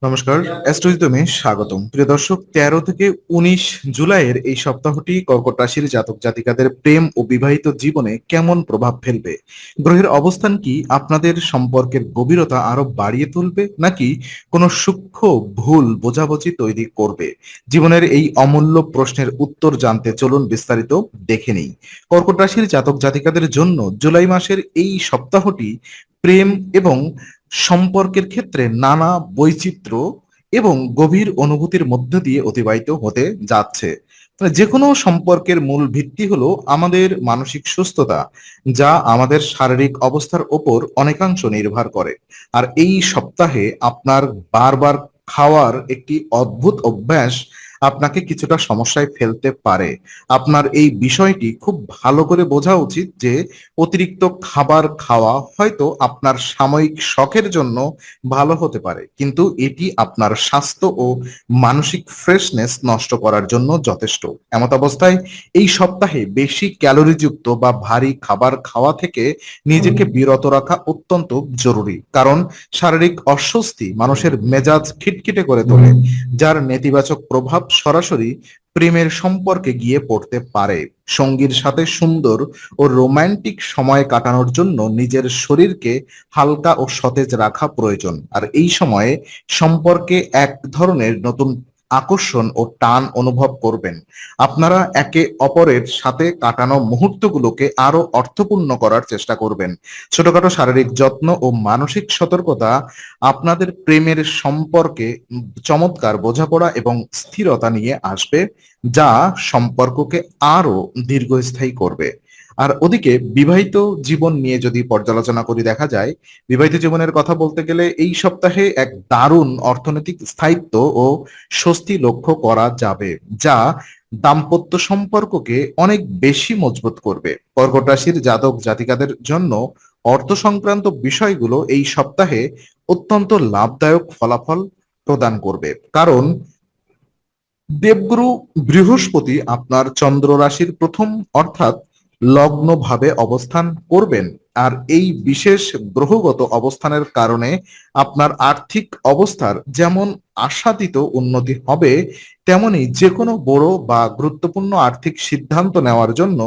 নমস্কার, অ্যাস্ট্রোজিতমে স্বাগতম। প্রিয় দর্শক, ১৩ থেকে ১৯ জুলাইয়ের এই সপ্তাহটি কর্কট রাশির জাতক জাতিকাদের প্রেম ও বিবাহিত জীবনে কেমন প্রভাব ফেলবে? গ্রহের অবস্থান কি আপনাদের সম্পর্কের গভীরতা আরো বাড়িয়ে তুলবে, নাকি কোনো সূক্ষ্ম ভুল বোঝাবুঝি তৈরি করবে? জীবনের এই অমূল্য প্রশ্নের উত্তর জানতে চলুন বিস্তারিত দেখে নেই। কর্কট রাশির জাতক জাতিকাদের জন্য জুলাই মাসের এই সপ্তাহটি প্রেম এবং সম্পর্কের ক্ষেত্রে নানা বৈচিত্র্য এবং গভীর অনুভূতির মধ্য দিয়ে অতিবাহিত হতে যাচ্ছে। যে কোনো সম্পর্কের মূল ভিত্তি হলো আমাদের মানসিক সুস্থতা, যা আমাদের শারীরিক অবস্থার ওপর অনেকাংশ নির্ভর করে। আর এই সপ্তাহে আপনার বারবার খাওয়ার একটি অদ্ভুত অভ্যাস আপনাকে কিছুটা সমস্যায় ফেলতে পারে। আপনার এই বিষয়টি খুব ভালো করে বোঝা উচিত যে অতিরিক্ত খাবার খাওয়া হয়তো আপনার সাময়িক শখের জন্য ভালো হতে পারে, কিন্তু এটি আপনার স্বাস্থ্য ও মানসিক ফ্রেশনেস নষ্ট করার জন্য যথেষ্ট। এমত অবস্থায় এই সপ্তাহে বেশি ক্যালোরিযুক্ত বা ভারী খাবার খাওয়া থেকে নিজেকে বিরত রাখা অত্যন্ত জরুরি, কারণ শারীরিক অস্বস্তি মানুষের মেজাজ খিটখিটে করে তোলে, যার নেতিবাচক প্রভাব সরাসরি প্রেমের সম্পর্কে গিয়ে পড়তে পারে। সঙ্গীর সাথে সুন্দর ও রোমান্টিক সময় কাটানোর জন্য নিজের শরীরকে হালকা ও সতেজ রাখা প্রয়োজন। আর এই সময়ে সম্পর্কে এক ধরনের নতুন আকর্ষণ ও টান অনুভব করবেন। আপনারা একে অপরের সাথে কাটানো মুহূর্তগুলোকে আরো অর্থপূর্ণ করার চেষ্টা করবেন। ছোটখাটো শারীরিক যত্ন ও মানসিক সতর্কতা আপনাদের প্রেমের সম্পর্কে চমৎকার বোঝাপড়া এবং স্থিরতা নিয়ে আসবে, যা সম্পর্ককে আরো দীর্ঘস্থায়ী করবে। আর ওদিকে বিবাহিত জীবন নিয়ে যদি পর্যালোচনা করি, দেখা যায় বিবাহিত জীবনের কথা বলতে গেলে এই সপ্তাহে এক দারুণ অর্থনৈতিক স্থায়িত্ব ও স্বস্তি লক্ষ্য করা যাবে, যা দাম্পত্য সম্পর্ককে অনেক বেশি মজবুত করবে। কর্কট রাশির জাতক জাতিকাদের জন্য অর্থ সংক্রান্ত বিষয়গুলো এই সপ্তাহে অত্যন্ত লাভদায়ক ফলাফল প্রদান করবে, কারণ দেবগুরু বৃহস্পতি আপনার চন্দ্র রাশির প্রথম অর্থাৎ লগ্ন ভাবে অবস্থান করবেন। আর এই বিশেষ গ্রহগত অবস্থানের কারণে আপনার আর্থিক অবস্থার যেমন আশাতীত উন্নতি হবে, তেমনি যে কোনো বড় বা গুরুত্বপূর্ণ আর্থিক সিদ্ধান্ত নেওয়ার জন্য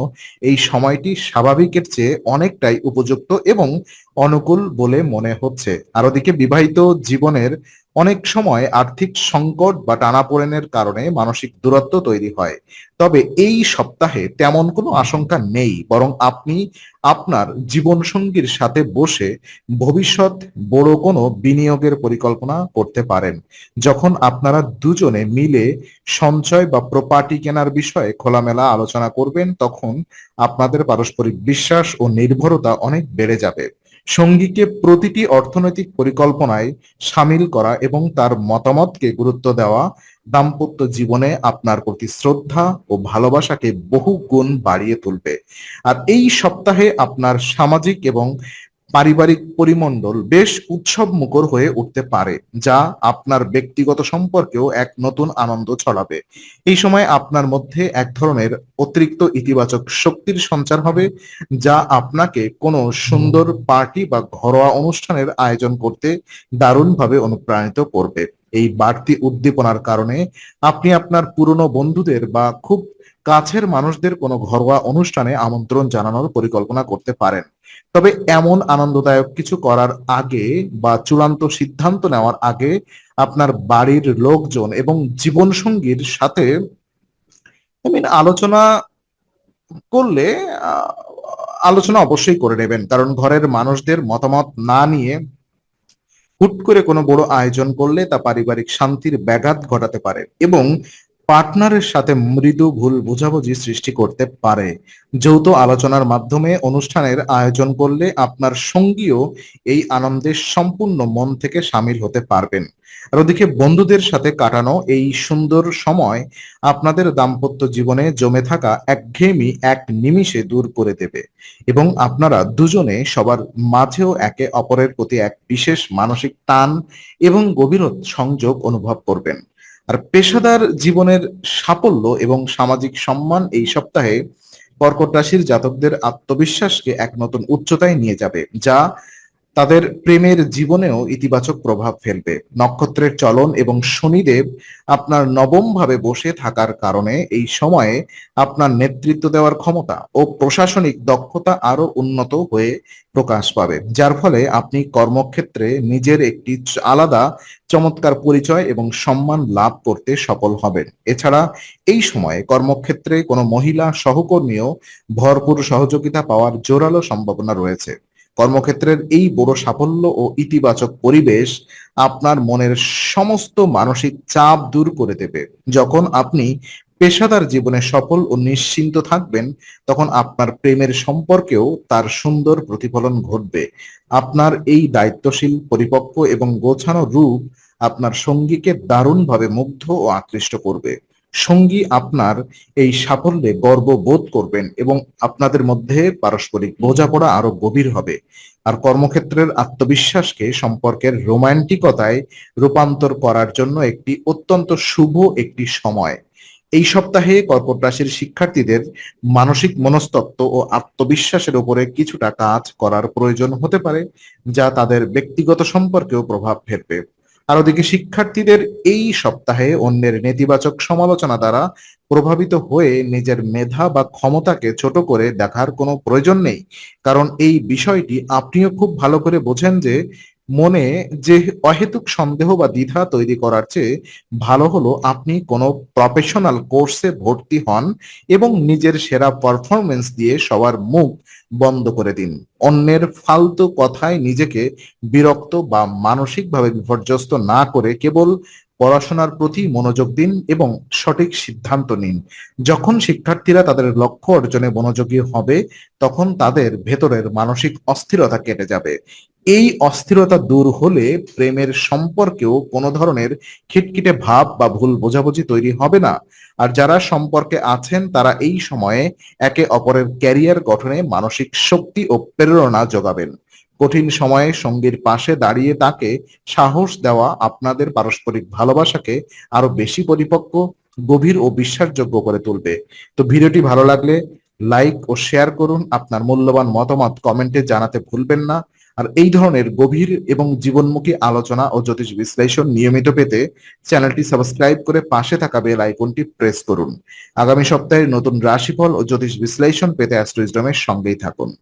এই সময়টি স্বাভাবিকের চেয়ে অনেকটাই উপযুক্ত এবং অনুকূল বলে মনে হচ্ছে। আর ওদিকে বিবাহিত জীবনের অনেক সময় আর্থিক সংকট বা টানাপোড়েনের কারণে মানসিক দূরত্ব তৈরি হয়, তবে এই সপ্তাহে তেমন কোনো আশঙ্কা নেই, বরং আপনি আপনার জীবনসঙ্গীর সাথে বসে ভবিষ্যৎ বড় কোনো বিনিয়োগের পরিকল্পনা করতে পারেন। যখন আপনারা দুজনে মিলে সঞ্চয় বা প্রপার্টি কেনার বিষয়ে খোলামেলা আলোচনা করবেন, তখন আপনাদের পারস্পরিক বিশ্বাস ও নির্ভরতা অনেক বেড়ে যাবে। সঙ্গীকে প্রতিটি অর্থনৈতিক পরিকল্পনায় সামিল করা এবং তার মতামতকে গুরুত্ব দেওয়া দাম্পত্য জীবনে আপনার প্রতি শ্রদ্ধা ও ভালোবাসাকে বহু গুণ বাড়িয়ে তুলবে। আর এই সপ্তাহে আপনার সামাজিক এবং পারিবারিক পরিমণ্ডল বেশ উৎসব মুখর হয়ে উঠতে পারে, যা আপনার ব্যক্তিগত সম্পর্কেও এক নতুন আনন্দ ছড়াবে। এই সময় আপনার মধ্যে এক ধরনের অতিরিক্ত ইতিবাচক শক্তির সঞ্চার হবে, যা আপনাকে কোনো সুন্দর পার্টি বা ঘরোয়া অনুষ্ঠানের আয়োজন করতে দারুণভাবে অনুপ্রাণিত করবে। এই বাড়তি উদ্দীপনার কারণে আপনি আপনার পুরনো বন্ধুদের বা খুব কাছের মানুষদের কোনো ঘরোয়া অনুষ্ঠানে আমন্ত্রণ জানানোর পরিকল্পনা করতে পারেন। তবে এমন আনন্দদায়ক কিছু করার আগে বা চূড়ান্ত সিদ্ধান্ত নেওয়ার আগে আপনার বাড়ির লোকজন এবং জীবনসঙ্গীর সাথে আলোচনা করলে আহ, আলোচনা অবশ্যই করে নেবেন, কারণ ঘরের মানুষদের মতামত না নিয়ে হুট করে কোনো বড় আয়োজন করলে তা পারিবারিক শান্তির ব্যাঘাত ঘটাতে পারে এবং পার্টনারের সাথে মৃদু ভুল বোঝাবুঝি সৃষ্টি করতে পারে। যৌথ আলোচনার মাধ্যমে অনুষ্ঠানের আয়োজন করলে আপনার সঙ্গীও এই আনন্দে সম্পূর্ণ মন থেকে সামিল হতে পারবেন। আর ওদিকে বন্ধুদের সাথে কাটানো এই সুন্দর সময় আপনাদের দাম্পত্য জীবনে জমে থাকা একঘেয়েমি এক নিমিষে দূর করে দেবে এবং আপনারা দুজনে সবার মাঝেও একে অপরের প্রতি এক বিশেষ মানসিক টান এবং গভীর সংযোগ অনুভব করবেন। আর পেশাদার জীবনের সাফল্য এবং সামাজিক সম্মান এই সপ্তাহে কর্কট রাশির জাতকদের আত্মবিশ্বাসকে এক নতুন উচ্চতায় নিয়ে যাবে, যা তাদের প্রেমের জীবনেও ইতিবাচক প্রভাব ফেলবে। নক্ষত্রের চলন এবং শনিদেব আপনার নবম ভাবে বসে থাকার কারণে এই সময়ে আপনার নেতৃত্ব দেওয়ার ক্ষমতা ও প্রশাসনিক দক্ষতা আরো উন্নত হয়ে প্রকাশ পাবে, যার ফলে আপনি কর্মক্ষেত্রে নিজের একটি আলাদা চমৎকার পরিচয় এবং সম্মান লাভ করতে সফল হবেন। এছাড়া এই সময়ে কর্মক্ষেত্রে কোনো মহিলা সহকর্মীও ভরপুর সহযোগিতা পাওয়ার জোরালো সম্ভাবনা রয়েছে। কর্মক্ষেত্রের এই বড় সাফল্য ও ইতিবাচক পরিবেশ আপনার মনের সমস্ত মানসিক চাপ দূর করে দেবে। যখন আপনি পেশাদার জীবনে সফল ও নিশ্চিন্ত থাকবেন, তখন আপনার প্রেমের সম্পর্কেও তার সুন্দর প্রতিফলন ঘটবে। আপনার এই দায়িত্বশীল, পরিপক্ক এবং গোছানো রূপ আপনার সঙ্গীকে দারুণভাবে মুগ্ধ ও আকৃষ্ট করবে। সঙ্গী আপনার এই সাফল্যে গর্ববোধ করবেন এবং আপনাদের মধ্যে পারস্পরিক বোঝাপড়া আরো গভীর হবে। আর কর্মক্ষেত্রের আত্মবিশ্বাসকে সম্পর্কের রোমান্টিকতায় রূপান্তর করার জন্য একটি অত্যন্ত শুভ একটি সময়। এই সপ্তাহে কর্কট রাশির শিক্ষার্থীদের মানসিক মনস্তত্ত্ব ও আত্মবিশ্বাসের উপরে কিছুটা কাজ করার প্রয়োজন হতে পারে, যা তাদের ব্যক্তিগত সম্পর্কেও প্রভাব ফেলবে। আর ওদিকে শিক্ষার্থীদের এই সপ্তাহে অন্যের নেতিবাচক সমালোচনা দ্বারা প্রভাবিত হয়ে নিজের মেধা বা ক্ষমতাকে ছোট করে দেখার কোনো প্রয়োজন নেই। কারণ এই বিষয়টি আপনিও খুব ভালো করে বোঝেন যে মনে যে অহেতুক সন্দেহ বা দ্বিধা তৈরি করার চেয়ে ভালো হলো আপনি কোনো প্রফেশনাল কোর্সে ভর্তি হন এবং নিজের সেরা পারফরমেন্স দিয়ে সবার মুখ বন্ধ করে দিন। অন্যের ফালতু কথায় নিজেকে বিরক্ত বা মানসিকভাবে বিপর্যস্ত না করে কেবল পড়াশোনার প্রতি মনোযোগ দিন এবং সঠিক সিদ্ধান্ত নিন। যখন শিক্ষার্থীরা তাদের লক্ষ্য অর্জনে মনোযোগী হবে, তখন তাদের ভেতরের মানসিক অস্থিরতা কেটে যাবে। এই অস্থিরতা দূর হলে প্রেমের সম্পর্কেও কোনো ধরনের খিটখিটে ভাব বা ভুল বোঝাবুঝি তৈরি হবে না। আর যারা সম্পর্কে আছেন তারা এই সময়ে একে অপরের ক্যারিয়ার গঠনে মানসিক শক্তি ও প্রেরণা যোগাবেন। কঠিন সময়ে সঙ্গীর পাশে দাঁড়িয়ে তাকে সাহস দেওয়া আপনাদের পারস্পরিক ভালোবাসাকে আরো বেশি পরিপক্ক, গভীর ও বিশ্বাসযোগ্য করে তুলবে। তো ভিডিওটি ভালো লাগলে লাইক ও শেয়ার করুন। আপনার মূল্যবান মতামত কমেন্টে জানাতে ভুলবেন না। আর এই ধরনের গভীর এবং জীবনমুখী আলোচনা ও জ্যোতিষ বিশ্লেষণ নিয়মিত পেতে চ্যানেলটি সাবস্ক্রাইব করে পাশে থাকা বেল আইকনটি প্রেস করুন। আগামী সপ্তাহে নতুন রাশিফল ও জ্যোতিষ বিশ্লেষণ পেতে অ্যাস্ট্রো উইজডমের সঙ্গেই থাকুন।